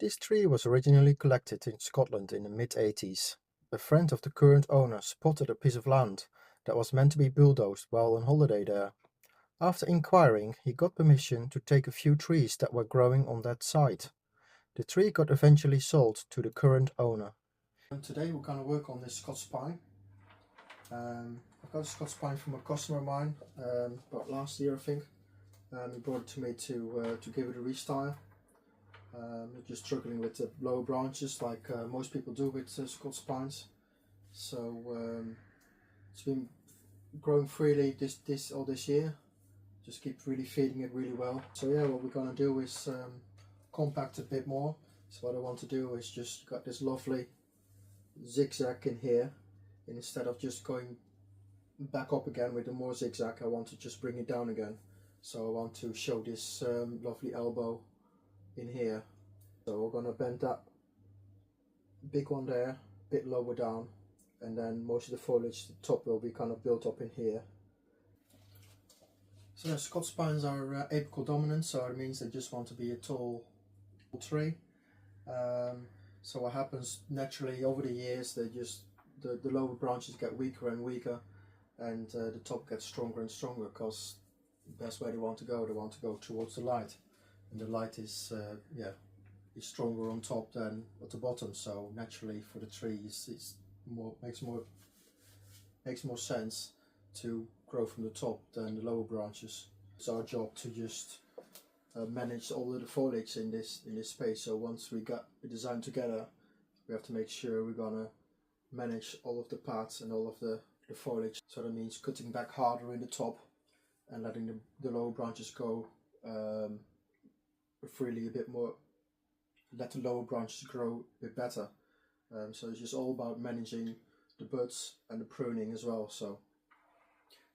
This tree was originally collected in Scotland in the mid-80s. A friend of the current owner spotted a piece of land that was meant to be bulldozed while on holiday there. After inquiring, he got permission to take a few trees that were growing on that site. The tree got eventually sold to the current owner. And today we're going to work on this Scots Pine. I've got a Scots Pine from a customer of mine, about last year I think. He brought it to me to give it a restyle. Just struggling with the lower branches like most people do with Scots Pines. So it's been growing freely this year. Just keep really feeding it really well. So yeah, what we're going to do is compact a bit more. So what I want to do is just got this lovely zigzag in here, and instead of just going back up again with the more zigzag, I want to just bring it down again. So I want to show this lovely elbow in here. So we're going to bend that big one there a bit lower down, and then most of the foliage, the top will be kind of built up in here. So Scots Pines are apical dominant, so it means they just want to be a tall tree. So what happens naturally over the years, they just the lower branches get weaker and weaker, and the top gets stronger and stronger, because that's where they want to go. They want to go towards the light, and the light is is stronger on top than at the bottom. So naturally for the trees, makes more sense to grow from the top than the lower branches. It's our job to just manage all of the foliage in this space. So once we got the design together, we have to make sure we're gonna manage all of the parts and all of the foliage. So that means cutting back harder in the top and letting the lower branches go freely a bit more. Let the lower branches grow a bit better. So it's just all about managing the buds and the pruning as well. So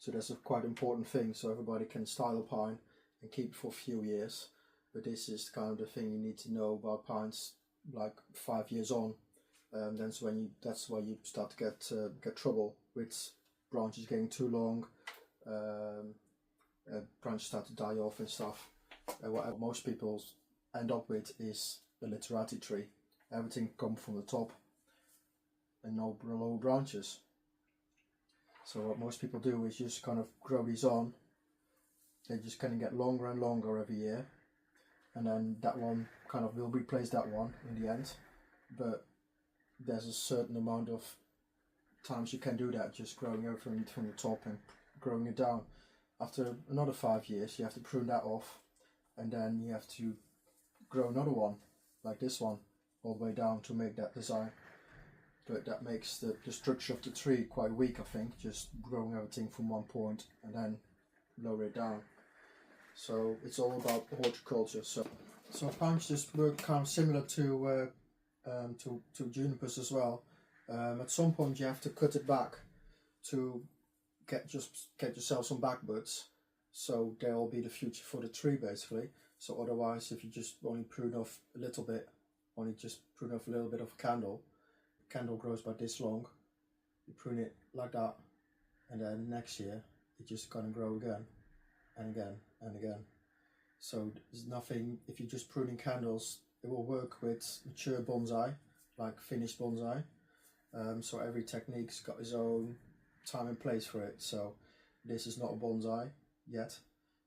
that's a quite important thing, so everybody can style a pine and keep it for a few years. But this is kind of the thing you need to know about pines, like 5 years on. That's why you start to get trouble with branches getting too long. Branches start to die off and stuff. What most people end up with is the literati tree. Everything comes from the top and no lower branches. So what most people do is just kind of grow these on. They just kind of get longer and longer every year, and then that one kind of will replace that one in the end. But there's a certain amount of times you can do that, just growing everything from the top and growing it down. After another 5 years, you have to prune that off, and then you have to grow another one like this one all the way down to make that design. But that makes the structure of the tree quite weak, I think, just growing everything from one point and then lower it down. So it's all about horticulture. So pines just work kind of similar to junipers as well. At some point you have to cut it back to get yourself some backbuds, so they'll be the future for the tree basically. So otherwise, if you just only prune off a little bit, prune off a little bit of a candle grows by this long, you prune it like that, and then next year it's just gonna grow again and again and again. So there's nothing, if you're just pruning candles, it will work with mature bonsai, like finished bonsai. So every technique's got its own time and place for it. So this is not a bonsai yet,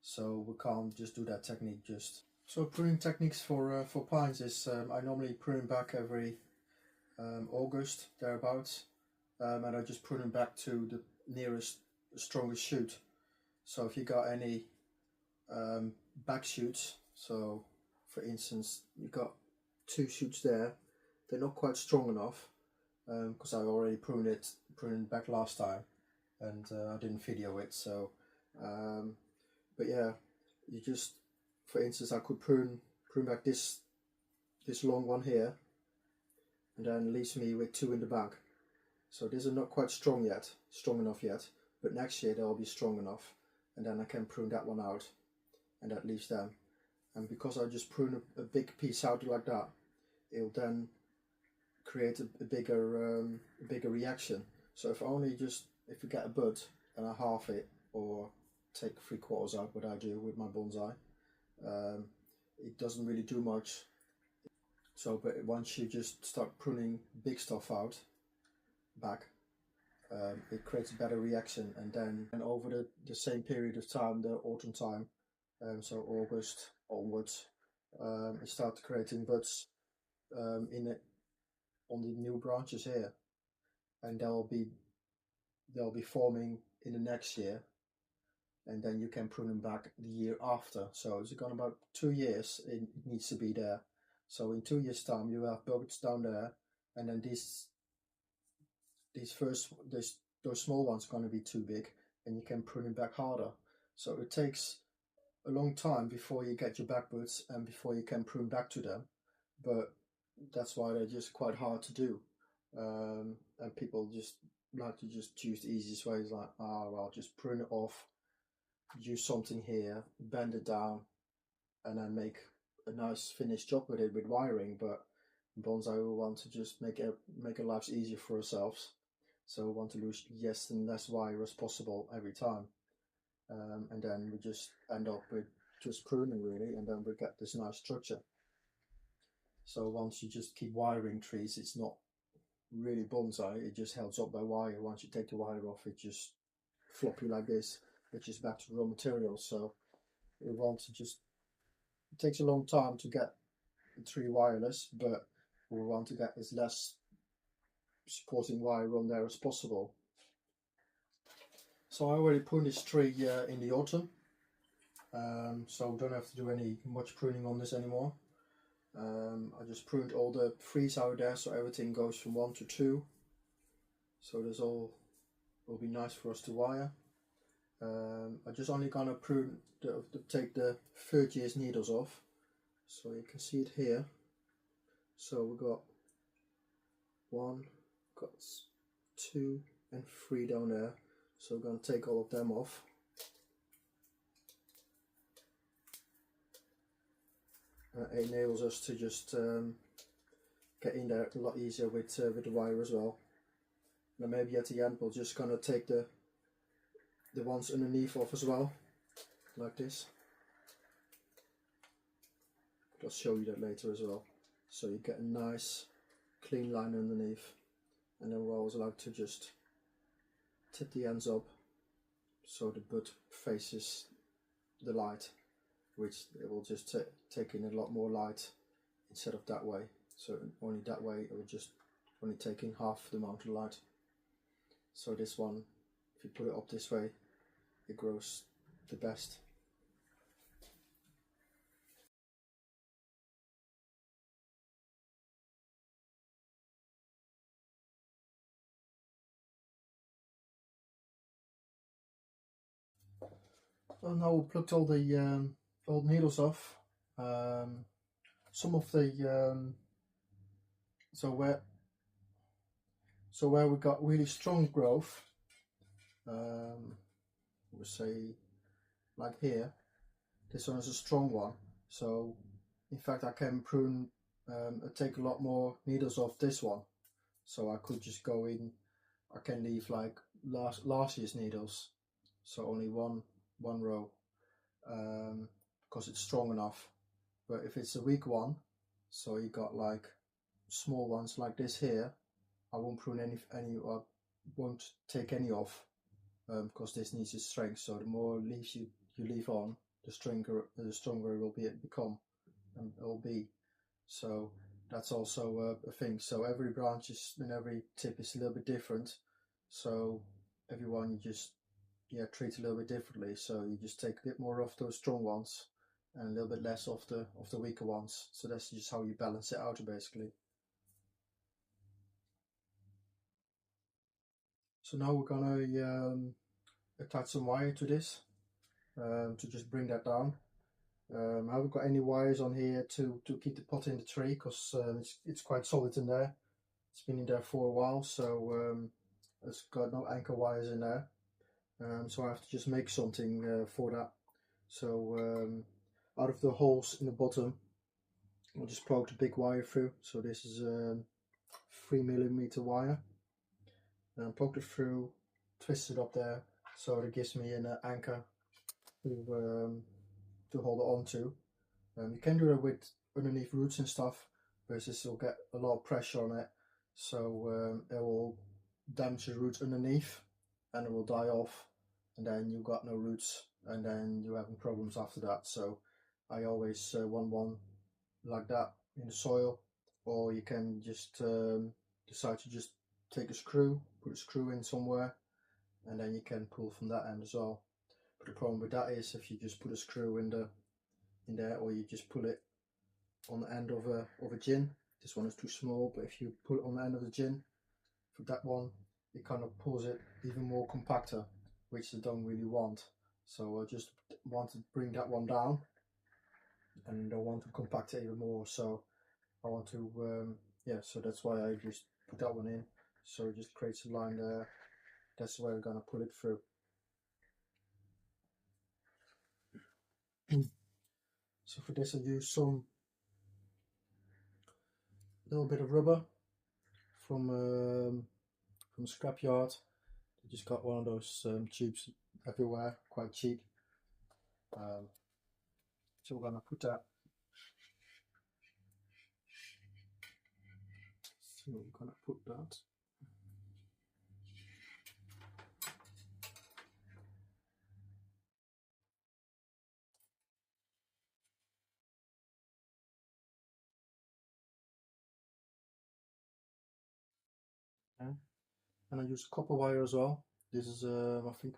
so we can't just do that technique just. So pruning techniques for pines is I normally prune back every August thereabouts, and I just prune them back to the nearest strongest shoot. So if you got any back shoots, so for instance you got 2 shoots there, they're not quite strong enough, because I already pruned back last time, and I didn't video it. So but yeah, you just, for instance, I could prune back this long one here, and then leaves me with 2 in the back. So these are not quite strong enough yet, but next year they'll be strong enough, and then I can prune that one out, and that leaves them. And because I just prune a big piece out like that, it'll then create a bigger reaction. So if you get a bud and I half it, or take 3/4 out, what I do with my bonsai, it doesn't really do much. So, but once you just start pruning big stuff out back, it creates a better reaction, and then over the same period of time, the autumn time, so August onwards, it starts creating buds on the new branches here, and they'll be forming in the next year, and then you can prune them back the year after. So it's gone about 2 years. It needs to be there. So in 2 years' time, you have buds down there, and then those small ones are going to be too big, and you can prune it back harder. So it takes a long time before you get your back buds and before you can prune back to them, but that's why they're just quite hard to do. And people just like to just choose the easiest way. It's like, well, just prune it off, use something here, bend it down, and then make a nice finished job with it with wiring. But in bonsai, we want to just make our lives easier for ourselves, so we want to lose less and less wire as possible every time, and then we just end up with just pruning really, and then we get this nice structure. So once you just keep wiring trees, it's not really bonsai, it just held up by wire. Once you take the wire off, it just floppy like this, which is back to raw materials. So we want to just, it takes a long time to get the tree wireless, but we want to get as less supporting wire on there as possible. So I already pruned this tree in the autumn, so we don't have to do any much pruning on this anymore. I just pruned all the trees out there, so everything goes from 1 to 2. So this all will be nice for us to wire. I'm just only gonna prune take the 3rd year's needles off, so you can see it here. So we've got 1, got 2 and 3 down there. So we're going to take all of them off. It enables us to just get in there a lot easier with the wire as well. And maybe at the end we're just going to take the ones underneath off as well, like this. I'll show you that later as well. So you get a nice clean line underneath, and then we're always allowed to just tip the ends up so the bud faces the light, which it will just take in a lot more light instead of that way. So only that way it will just only take in half the amount of light. So this one, if you put it up this way, it grows the best. Well, now we plucked all the old needles off. Some of the so where we got really strong growth, we'll say like here, this one is a strong one. So in fact I can prune, take a lot more needles off this one. So I could just go in, I can leave like last year's needles, so only one row, because it's strong enough. But if it's a weak one, so you got like small ones like this here, I won't prune any or won't take any off, because this needs its strength. So the more leaves you leave on, the stronger it will become, and it will be. So that's also a thing. So every branch and every tip is a little bit different. So everyone you just treat a little bit differently. So you just take a bit more of those strong ones and a little bit less of the weaker ones. So that's just how you balance it out basically. So now we're gonna attach some wire to this to just bring that down. I haven't got any wires on here to keep the pot in the tree, because it's quite solid in there. It's been in there for a while, so it's got no anchor wires in there. So I have to just make something for that. So out of the holes in the bottom, I'll just poke the big wire through. So this is 3mm wire. And poke it through, twist it up there, so it gives me an anchor to hold it on to. You can do it with underneath roots and stuff, because this will get a lot of pressure on it, so it will damage the roots underneath and it will die off, and then you've got no roots and then you're having problems after that. So I always want one like that in the soil, or you can just decide to just take a screw, put a screw in somewhere, and then you can pull from that end as well. But the problem with that is if you just put a screw in there, or you just pull it on the end of a gin. This one is too small, but if you put it on the end of the gin, for that one, it kind of pulls it even more compactor, which I don't really want. So I just want to bring that one down, and I want to compact it even more. So I want to, yeah, so that's why I just put that one in. So it just creates a line there. That's where we're gonna pull it through. So for this I use some little bit of rubber from scrapyard. I just got one of those tubes everywhere, quite cheap. So we're gonna put that. So we're gonna put that. Yeah. And I use copper wire as well. This is I think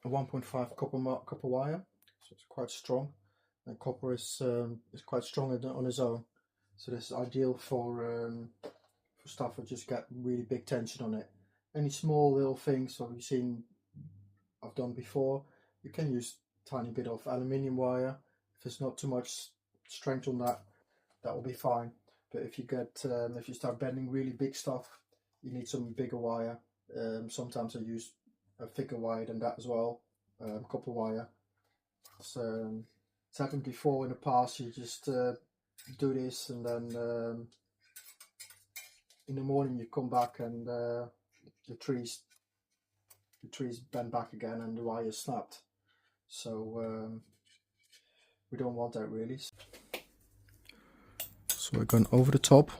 1.5 copper wire, so it's quite strong. And copper is quite strong on its own, so this is ideal for stuff that just got really big tension on it. Any small little things, so you've seen I've done before, you can use tiny bit of aluminium wire. If there's not too much strength on that, that will be fine. But if you start bending really big stuff, you need some bigger wire. Sometimes I use a thicker wire than that as well, copper wire. So it's happened before in the past. You just do this, and then in the morning you come back and the trees bend back again and the wire is snapped. So we don't want that really. So we're going over the top.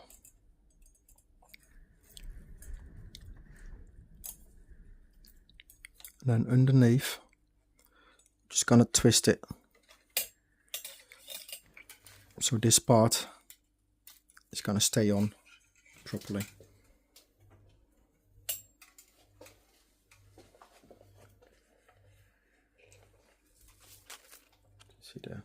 And then underneath, just gonna twist it. So this part is gonna stay on properly. See there.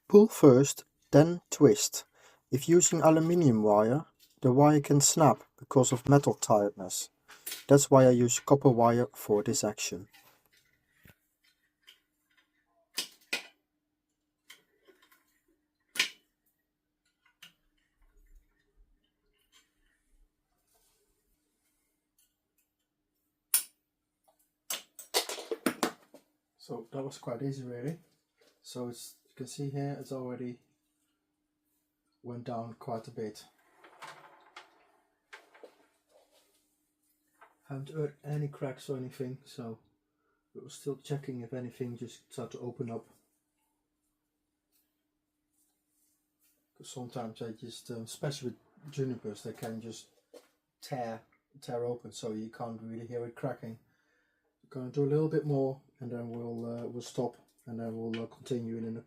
Pull first, then twist. If using aluminium wire, the wire can snap because of metal tiredness. That's why I use copper wire for this action. So that was quite easy really. So you can see here it's already went down quite a bit. Haven't heard any cracks or anything, so we're still checking if anything just started to open up. Because sometimes they just, especially with junipers, they can just tear open, so you can't really hear it cracking. We're going to do a little bit more, and then we'll stop, and then we'll continue in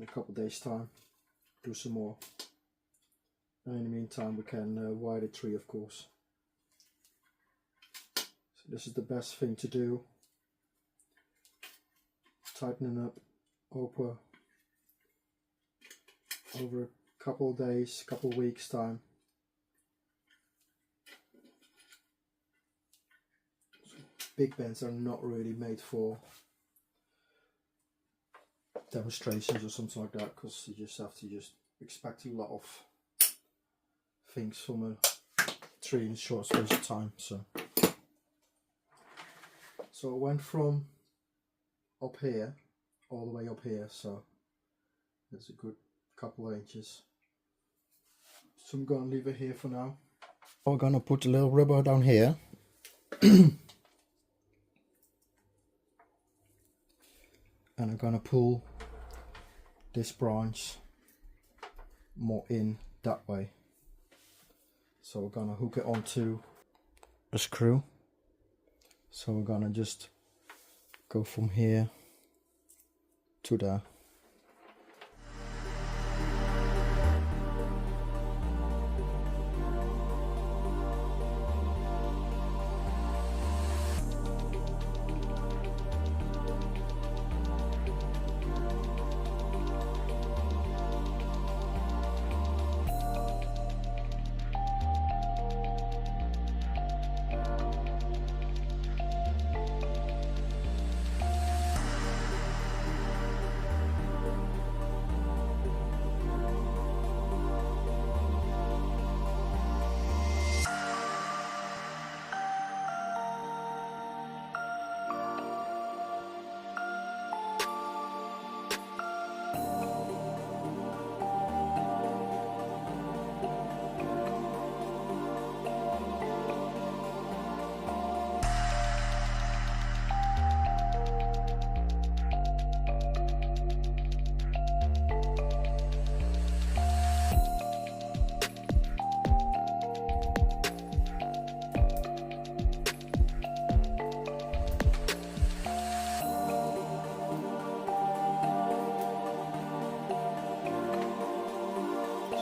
a couple of days' time. Do some more, and in the meantime we can wire the tree, of course. So this is the best thing to do. Tightening up over a couple of days, couple of weeks time. big bends are not really made for demonstrations or something like that, because you just have to expect a lot of things from a tree in a short space of time. So I went from up here all the way up here, so there's a good couple of inches. So I'm gonna leave it here for now. We're gonna put a little rubber down here. And I'm gonna pull this branch more in that way. So we're gonna hook it onto a screw. So we're gonna just go from here to there.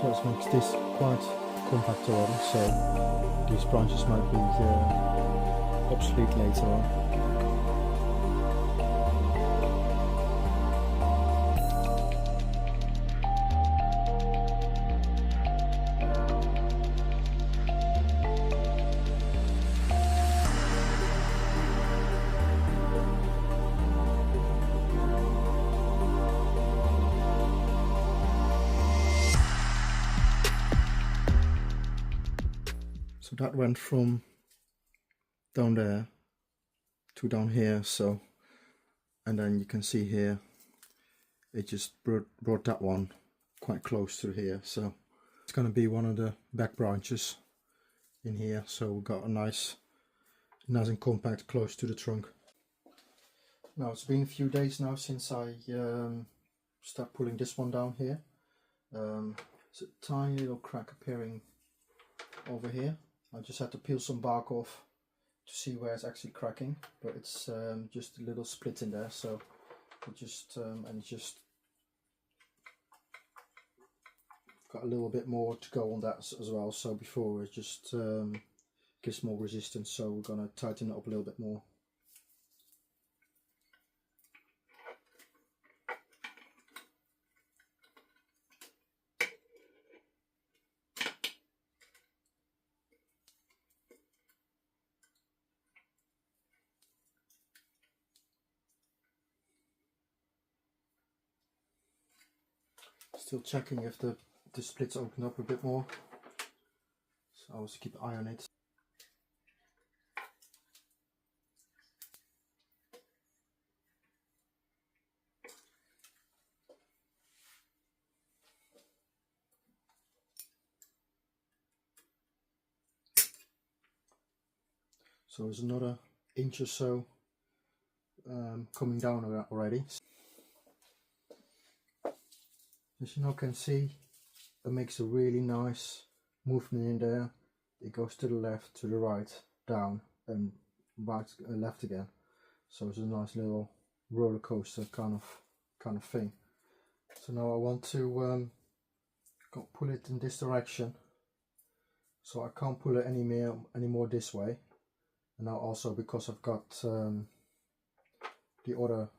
So it makes this quite compact already, so these branches might be obsolete later on. So that went from down there to down here, so, and then you can see here it just brought that one quite close to here, so it's going to be one of the back branches in here. So we've got a nice and compact close to the trunk. Now it's been a few days now since I start pulling this one down here. It's a tiny little crack appearing over here. I just had to peel some bark off to see where it's actually cracking, but it's just a little split in there, so it just and it's just got a little bit more to go on that as well, so before it just gives more resistance, so we're going to tighten it up a little bit more. Still checking if the splits open up a bit more, so I always keep an eye on it. So there's another inch or so coming down already. As you now can see, it makes a really nice movement in there. It goes to the left, to the right, down, and right, left again. So it's a nice little roller coaster kind of thing. So now I want to pull it in this direction. So I can't pull it any more this way. And now also because I've got the other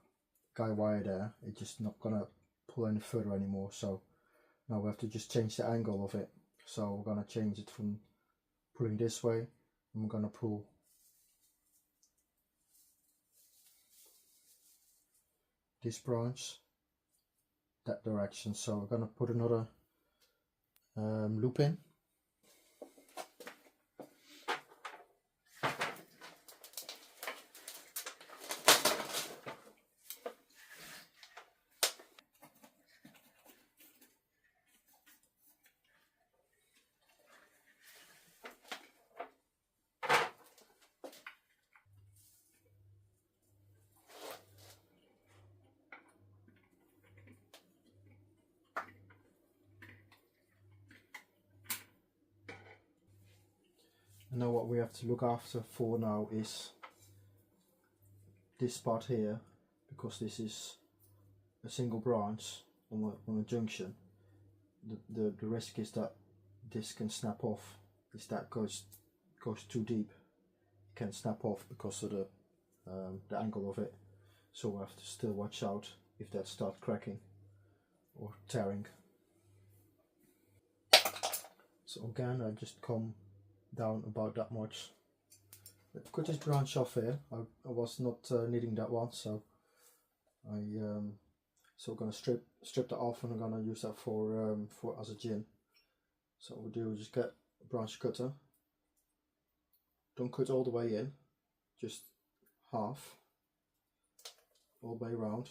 guy wire there, it's just not gonna pull any further anymore. So now we have to just change the angle of it. So we're gonna change it from pulling this way, and we're gonna pull this branch that direction. So we're gonna put another loop in. And now what we have to look after for now is this part here, because this is a single branch on a junction. The risk is that this can snap off. If that goes too deep, it can snap off because of the angle of it. So we have to still watch out if that starts cracking or tearing. So again, I just come down about that much. I've cut this branch off here. I was not needing that one, so I'm gonna strip that off, and I'm gonna use that for as a gin. So what we do is just get a branch cutter. Don't cut all the way in, just half, all the way around.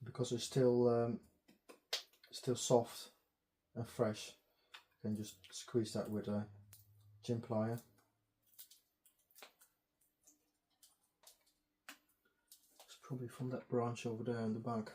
Because it's still soft and fresh, you can just squeeze that with a gin plier. It's probably from that branch over there in the back.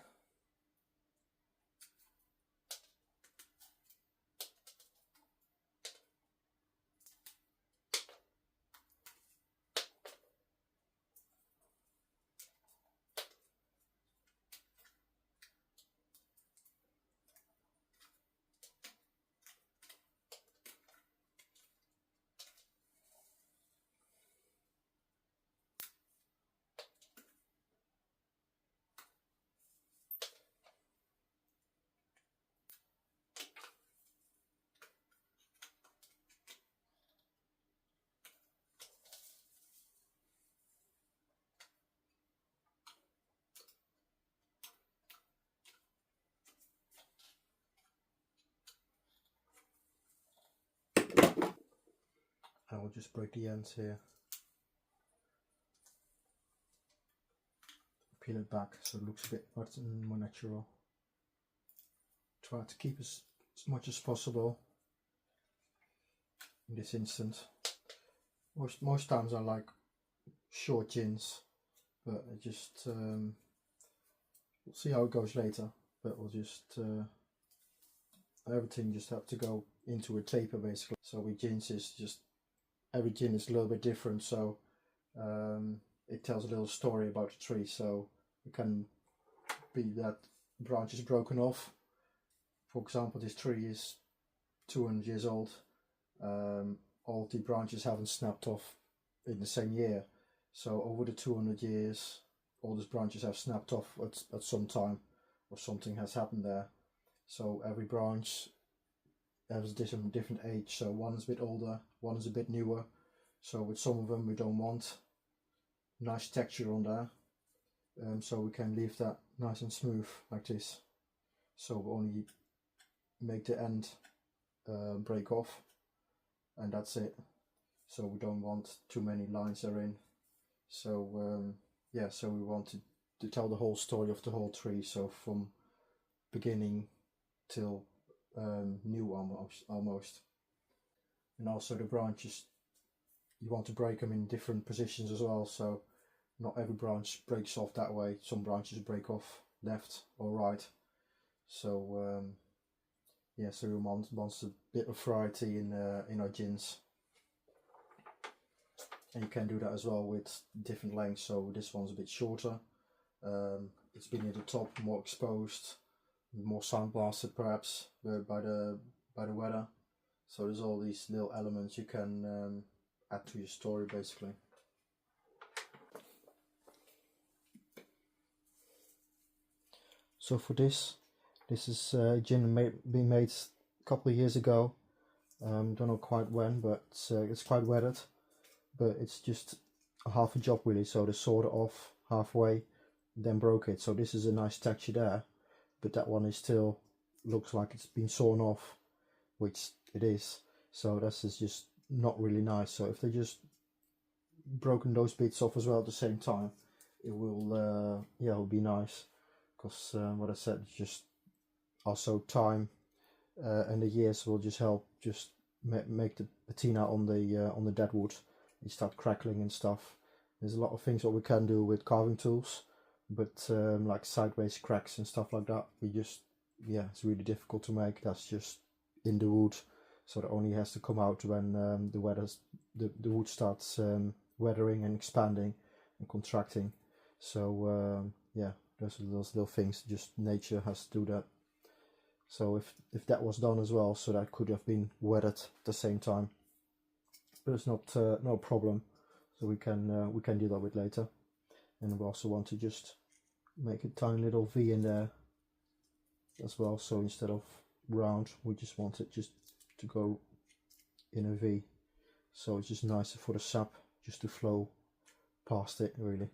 I will just break the ends here, peel it back so it looks a bit more natural. Try to keep as much as possible in this instant. Most times I like short gins, but I just we'll see how it goes later. But we'll just everything just have to go into a taper basically. So with gins is just every gin is a little bit different, so it tells a little story about the tree. So it can be that branch is broken off. For example, this tree is 200 years old. All the branches haven't snapped off in the same year. So over the 200 years, all these branches have snapped off at some time, or something has happened there. So every branch has different age. So one is a bit older, one is a bit newer. So with some of them we don't want nice texture on there. So we can leave that nice and smooth like this. So we only make the end break off, and that's it. So we don't want too many lines therein. So yeah, so we want to tell the whole story of the whole tree. So from beginning till new almost. And also the branches, you want to break them in different positions as well. So not every branch breaks off that way. Some branches break off left or right. So yeah, so we want a bit of variety in our gins. And you can do that as well with different lengths. So this one's a bit shorter. It's been at the top, more exposed, more sound blasted perhaps by the weather. So there's all these little elements you can add to your story basically. So for this is gin being made a couple of years ago. Don't know quite when, but it's quite weathered. But it's just a half a job really. So they sawed it off halfway, then broke it. So this is a nice texture there, but that one is still looks like it's been sawn off, which it is. So this is just not really nice. So if they just broken those bits off as well at the same time, it will yeah, it'll be nice. Because what I said, just also time and the years will just help just make the patina on the deadwood. You start crackling and stuff. There's a lot of things what we can do with carving tools, but like sideways cracks and stuff like that, we just, yeah, it's really difficult to make. That's just in the wood, so it only has to come out when the wood starts weathering and expanding and contracting. So yeah, those little things, just nature has to do that. So if that was done as well, so that could have been weathered at the same time, but it's not no problem. So we can do that with later. And we also want to just make a tiny little V in there as well. So instead of round, we just want it just to go in a V. So it's just nicer for the sap just to flow past it really.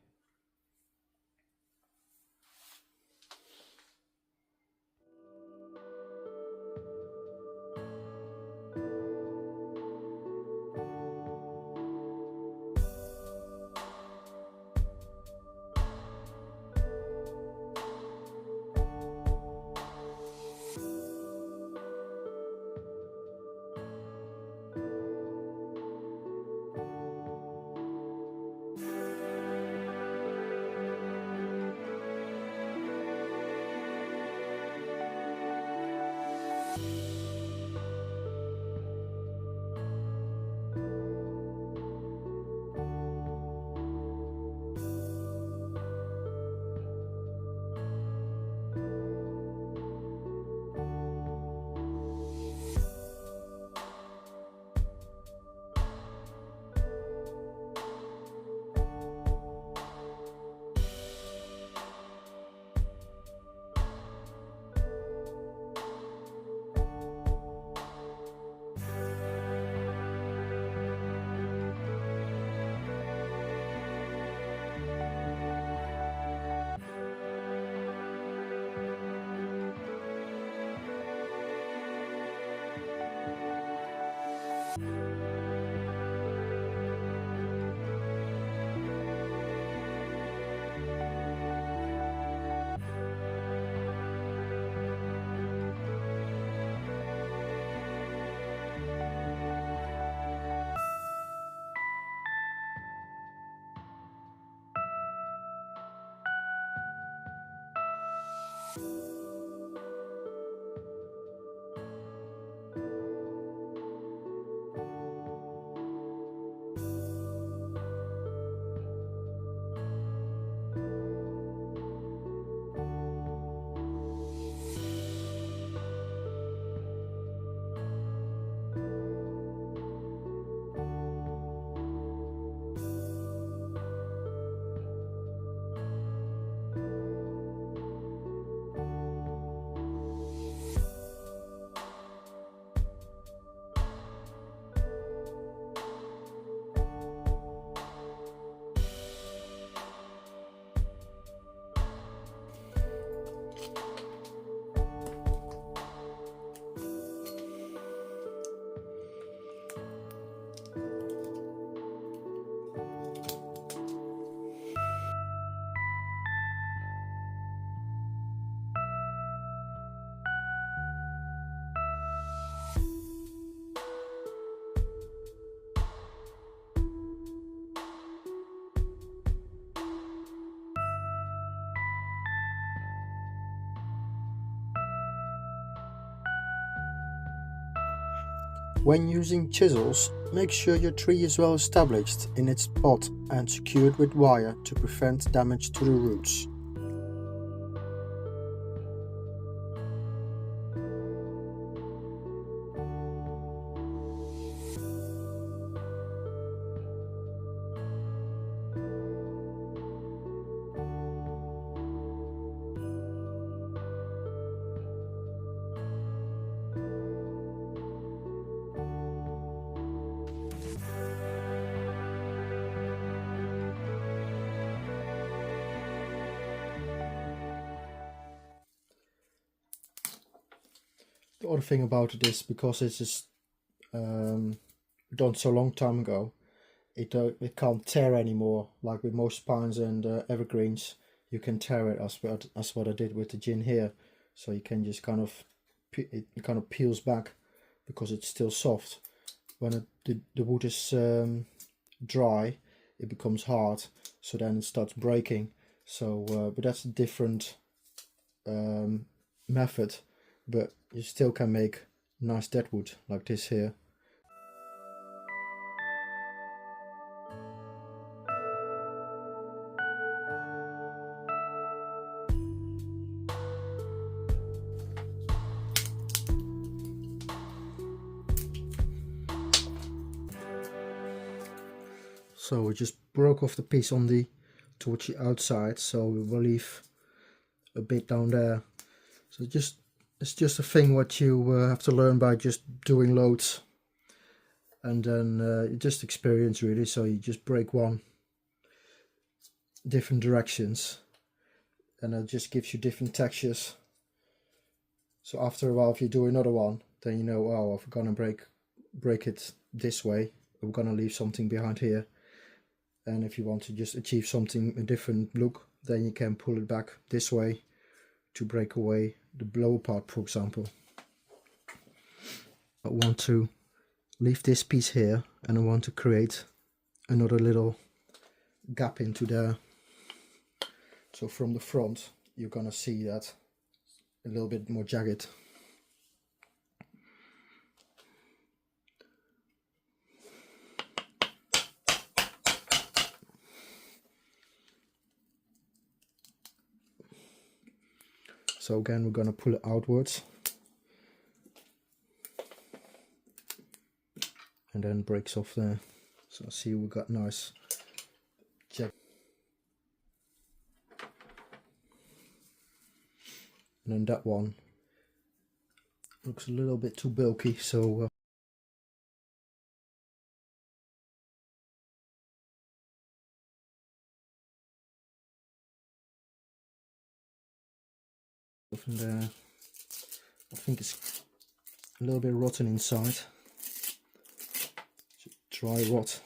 When using chisels, make sure your tree is well established in its pot and secured with wire to prevent damage to the roots. The other thing about it is, because it's just done so long time ago, it can't tear anymore. Like with most pines and evergreens, you can tear it, as what I did with the gin here. So you can just kind of, it kind of peels back because it's still soft. When the wood is dry, it becomes hard, so then it starts breaking. So but that's a different method, but you still can make nice deadwood like this here. So we just broke off the piece on the towards the outside, so we will leave a bit down there. So it's just a thing what you have to learn by just doing loads, and then you just experience really. So you just break one, different directions, and it just gives you different textures. So after a while, if you do another one, then you know, oh, if we're gonna break it this way, we're gonna leave something behind here. And if you want to just achieve something, a different look, then you can pull it back this way to break away the lower part, for example. I want to leave this piece here, and I want to create another little gap into there. So from the front, you're gonna see that a little bit more jagged. So again, we're going to pull it outwards and then breaks off there. So see, we got nice jagged. And then that one looks a little bit too bulky, so from there, I think it's a little bit rotten inside. Dry rot.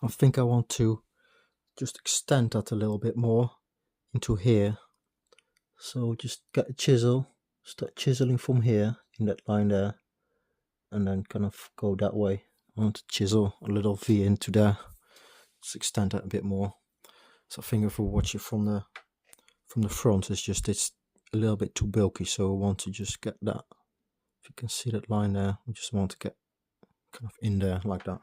I think I want to just extend that a little bit more into here. So just get a chisel, start chiseling from here in that line there, and then kind of go that way. I want to chisel a little V into there, just extend that a bit more. So I think if we watch it from the front, it's a little bit too bulky, so I want to just get that. If you can see that line there, we just want to get kind of in there like that.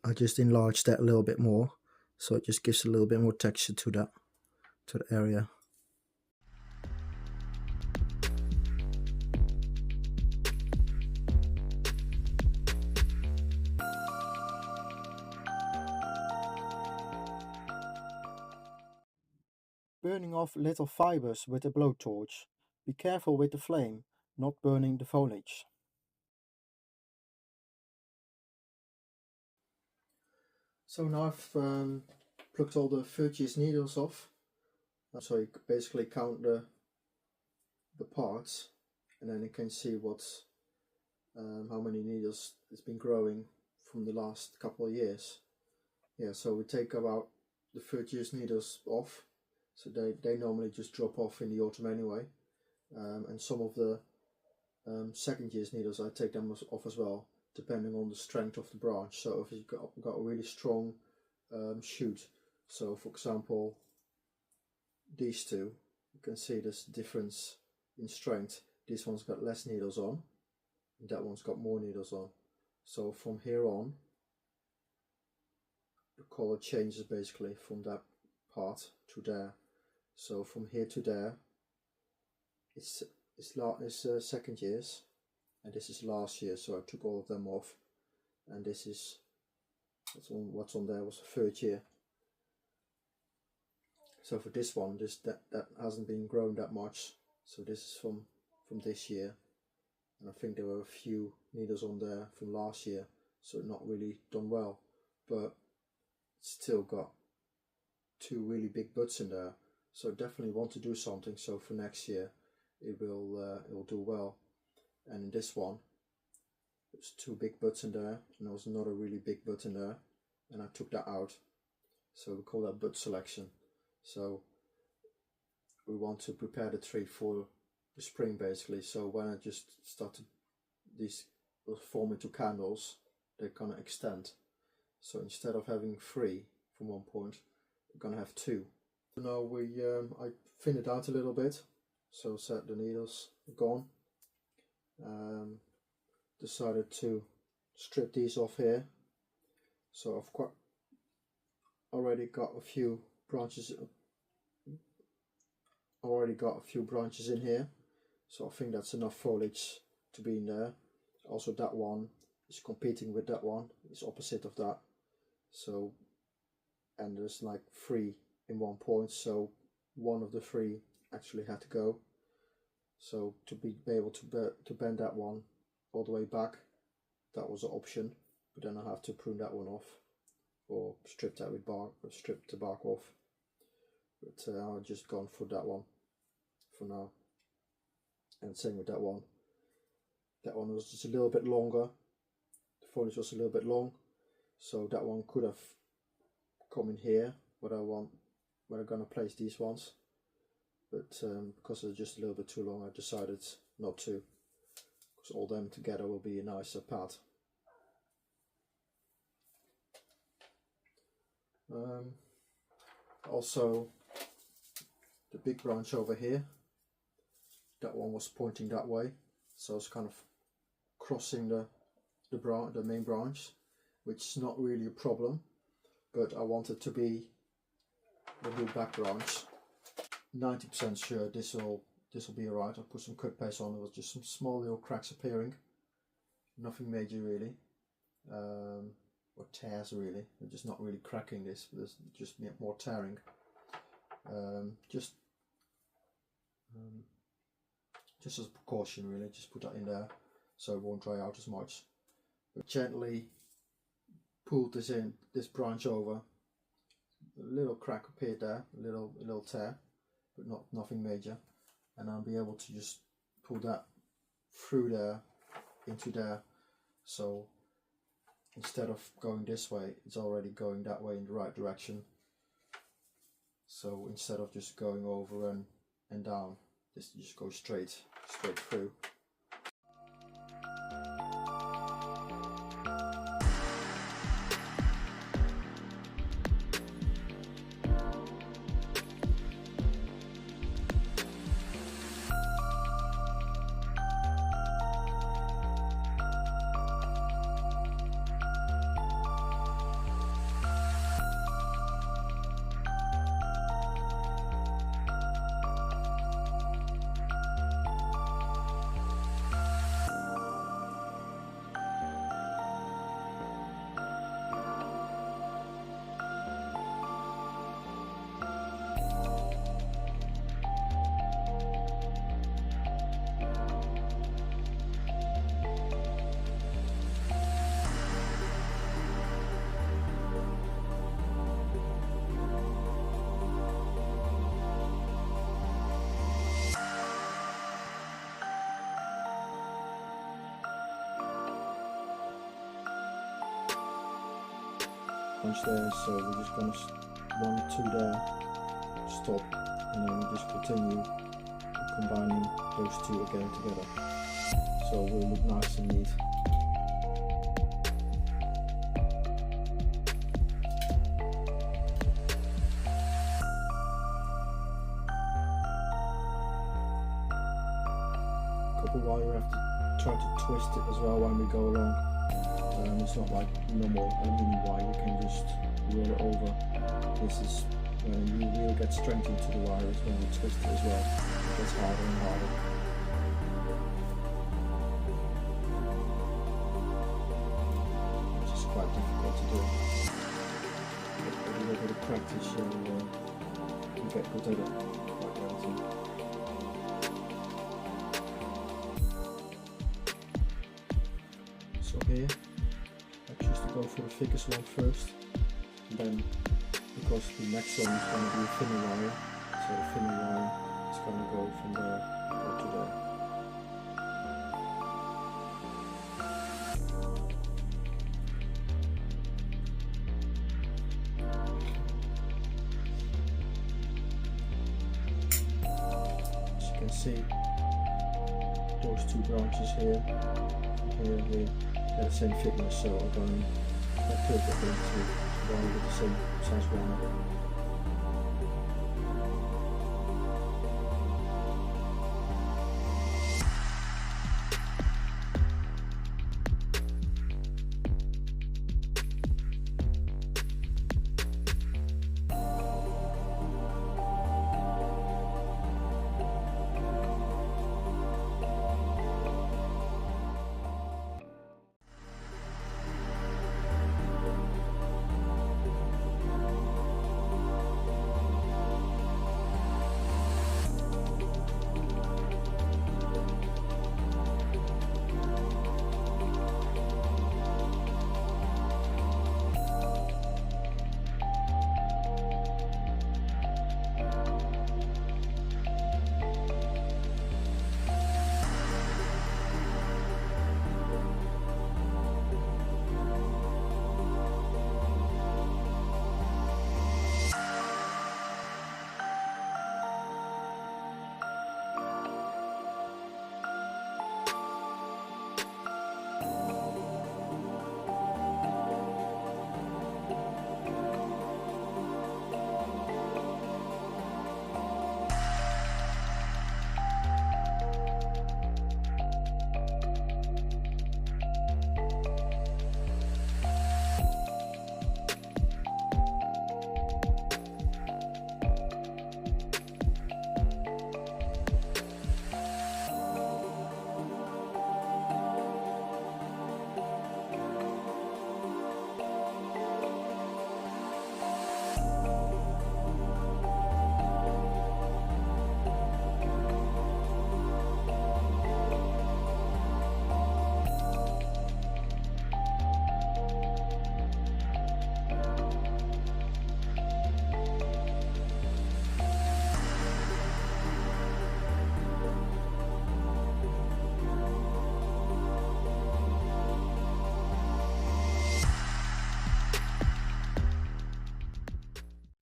I just enlarged that a little bit more, so it just gives a little bit more texture to that area. Burning off little fibers with a blowtorch. Be careful with the flame, not burning the foliage. So now I've plucked all the furtiest needles off. So you basically count the parts, and then you can see what's how many needles it's been growing from the last couple of years. Yeah, so we take about the 30th needles off, so they normally just drop off in the autumn anyway, and some of the second year's needles I take them off as well, depending on the strength of the branch. So if you've got a really strong shoot, so for example these two, you can see this difference in strength. This one's got less needles on, and that one's got more needles on. So from here on, the color changes basically from that part to there. So from here to there, it's second year's, and this is last year. So I took all of them off, and this is what's on there was the third year. So for this one, that hasn't been grown that much. So this is from this year, and I think there were a few needles on there from last year, so not really done well, but it's still got two really big buds in there. So definitely want to do something. So for next year, it will do well. And in this one, there's two big buds in there, and there was another really big bud in there, and I took that out. So we call that bud selection. So we want to prepare the tree for the spring basically. So when I just started, these will form into candles, they're gonna extend. So instead of having 3 from one point, we're gonna have 2. So now I thinned it out a little bit, so set the needles are gone. Decided to strip these off here. So I've already got a few branches. In here, so I think that's enough foliage to be in there. Also, that one is competing with that one. It's opposite of that. So, and there's like 3 in one point. So one of the 3 actually had to go. So to be able to bend that one all the way back, that was an option. But then I have to prune that one off, or strip that with bark, or strip the bark off. But I've just gone for that one for now. And same with that one. That one was just a little bit longer. The foliage was a little bit long, so that one could have come in here. Where I'm gonna place these ones. But because they're just a little bit too long, I decided not to, because all them together will be a nicer pad. Also, the big branch over here, that one was pointing that way, so it's kind of crossing the main branch, which is not really a problem, but I want it to be the new back branch. 90% sure this will be alright. I put some cut paste on. There was just some small little cracks appearing, nothing major really, or tears really. They're just not really cracking this, but there's just more tearing. Just as a precaution really, just put that in there so it won't dry out as much. But gently pulled this branch over. A little crack appeared there, a little tear, but nothing major. And I'll be able to just pull that through there into there. So instead of going this way, it's already going that way in the right direction. So instead of just going over and down, this just goes straight through. bunch there, so we're just gonna 1, 2 there, stop, and then we just continue combining those two again together, so it will look nice and neat. Couple wire, we have to try to twist it as well when we go along. It's not like normal aluminium wire, you can just roll it over. This is when you will get strength into the wire, is when you twist it as well. It gets harder and harder. Which is quite difficult to do. But with a little bit of practice you'll get good at it, like everything. So here, I choose to go for the thickest one first, and then because the next one is going to be a thinner wire, so the thinner wire is going to go from there up to there. As you can see, those two branches here, here, they're the same thickness, so I'm going perfectly to one with the same size wire.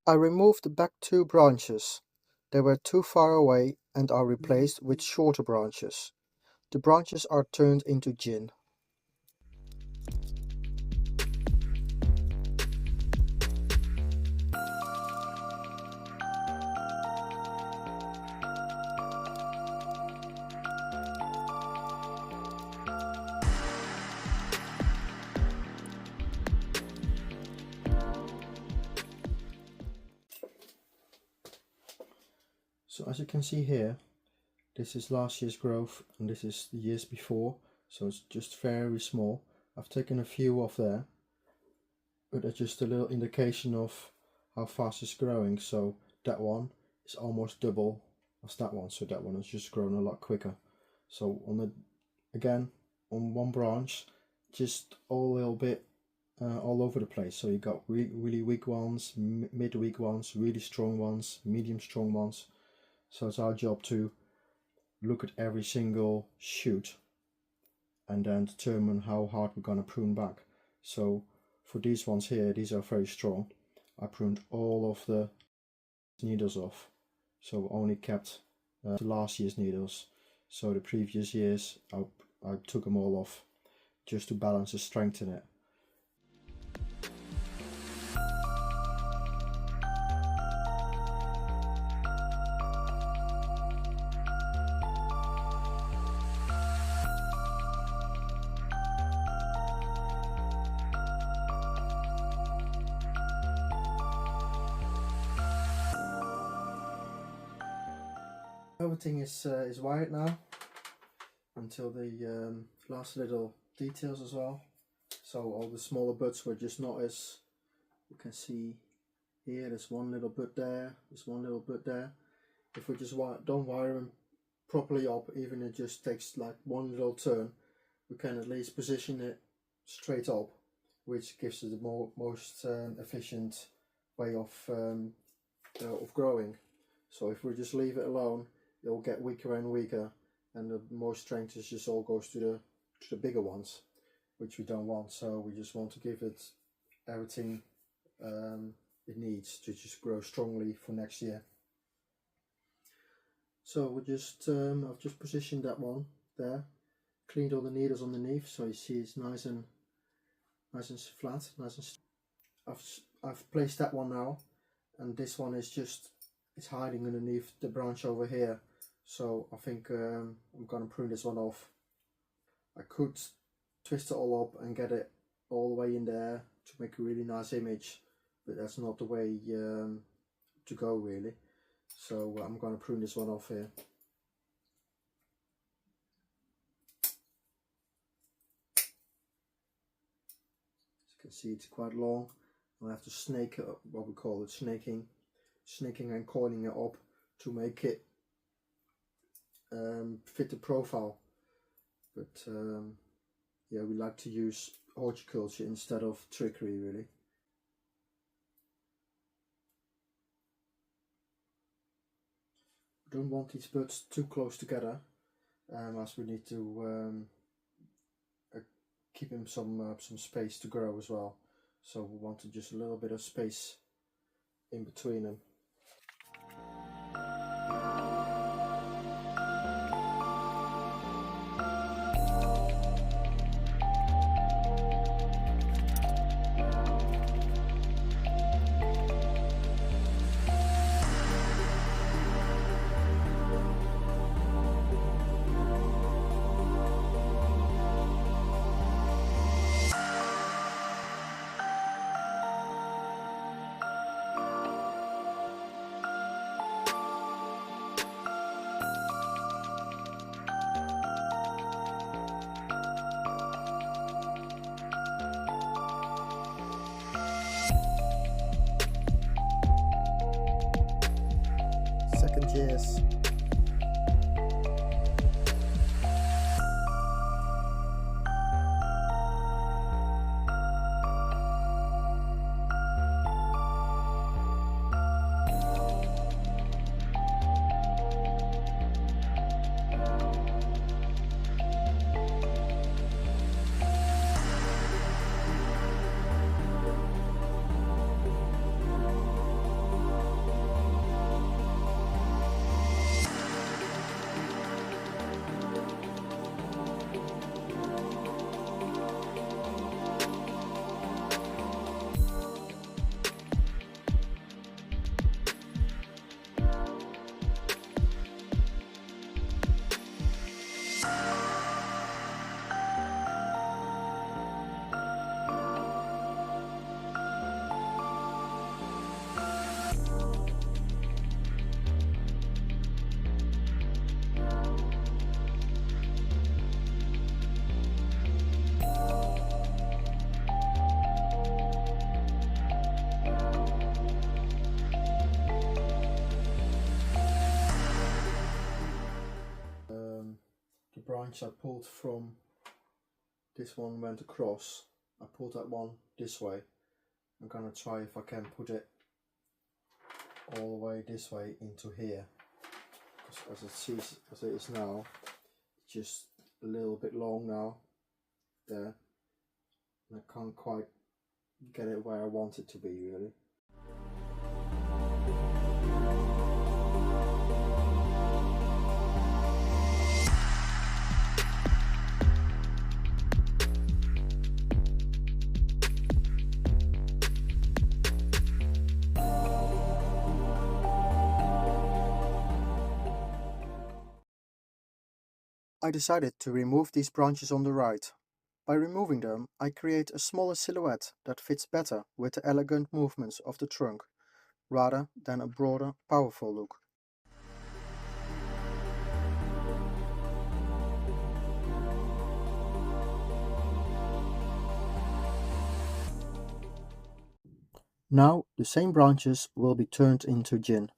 I removed the back two branches. They were too far away and are replaced with shorter branches. The branches are turned into gin. So as you can see here, this is last year's growth and this is the years before, so it's just very small. I've taken a few off there, but it's just a little indication of how fast it's growing. So that one is almost double as that one, so that one has just grown a lot quicker. So on the, again, on one branch, just all a little bit all over the place. So you got really weak ones, mid-weak ones, really strong ones, medium strong ones. So it's our job to look at every single shoot and then determine how hard we're going to prune back. So for these ones here, these are very strong. I pruned all of the needles off, so only kept the last year's needles. So the previous years I took them all off just to balance the strength in it. Everything is wired now until the last little details as well. So all the smaller butts were just not as, you can see here, there's one little butt there, there's one little butt there. If we just don't wire them properly up, even it just takes like one little turn, we can at least position it straight up, which gives it the most efficient way of growing. So if we just leave it alone, it will get weaker and weaker, and the most strength is just all goes to the bigger ones, which we don't want. So we just want to give it everything it needs to just grow strongly for next year. So we just I've just positioned that one there, cleaned all the needles underneath, so you see it's nice and flat, I've placed that one now, and this one is just, it's hiding underneath the branch over here. So I think I'm going to prune this one off. I could twist it all up and get it all the way in there to make a really nice image, but that's not the way to go really. So I'm going to prune this one off here. As you can see, it's quite long. I have to snake it up, what we call it, snaking and coiling it up to make it fit the profile. But yeah, we like to use horticulture instead of trickery really. We don't want these buds too close together, as we need to keep them some space to grow as well. So we wanted just a little bit of space in between them. Cheers. Branch I pulled from this one went across. I pulled that one this way. I'm gonna try if I can put it all the way this way into here, because as it is now, it's just a little bit long now there, and I can't quite get it where I want it to be, really. I decided to remove these branches on the right. By removing them, I create a smaller silhouette that fits better with the elegant movements of the trunk, rather than a broader, powerful look. Now the same branches will be turned into gin.